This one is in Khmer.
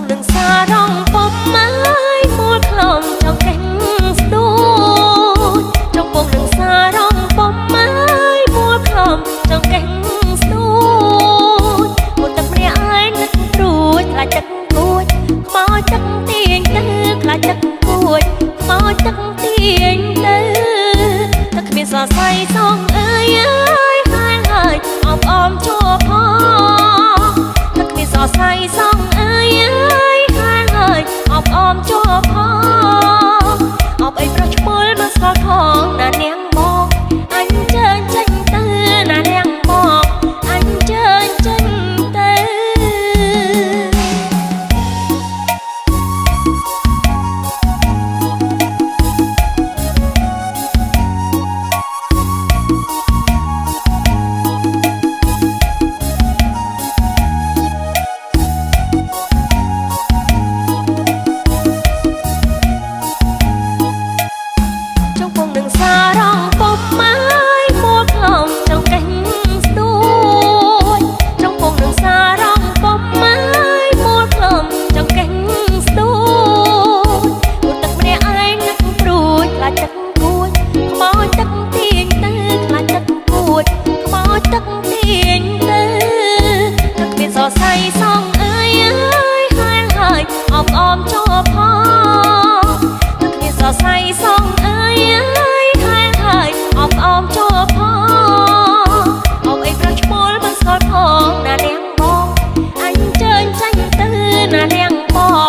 នឹងសារងពុំម៉ាយមួលខ្លងចង្កេះស្ដួចចង្ពងនឹងសារងពុំម៉ាយមួលខ្លងចង្កេះស្ដួចមកទឹកម្នាក់ឯងនឹកព្រួយខ្លាចទឹកគួចខ្មោចទឹកទាញទៅខ្លាចទឹកគួចខ្មោចទឹកទាញទៅទឹកគ្មានសរសៃសងអើយហើយអបអមជួផងទឹកគ្មានសរសៃសងអើយហើយអបអមជួផងអបអីប្រុសឈ្មោះមកស្គាល់ផងណានាងមកអញជើញចេញទៅណានាងមកអញជើញចេញទៅសារងពុំម៉ាយមួលខ្លងចង្កេះស្ដួចចង្ពងនឹងសារងពុំម៉ាយមួលខ្លងចង្កេះស្ដួចមកទឹកម្នាក់ឯងនឹកព្រួយខ្លាចទឹកគួចខ្មោចទឹកទាញទៅខ្លាចទឹកគួចខ្មោចទឹកទាញទៅទឹកមានសរសៃសងអើយហើយអបអមជួផងទឹកមានសរសៃសងអើយអបអមជួផងអបអីប្រុសឈ្មោះមិនស្គាល់ផងណានាងមកអញជើញចាញ់ទៅណានាងមក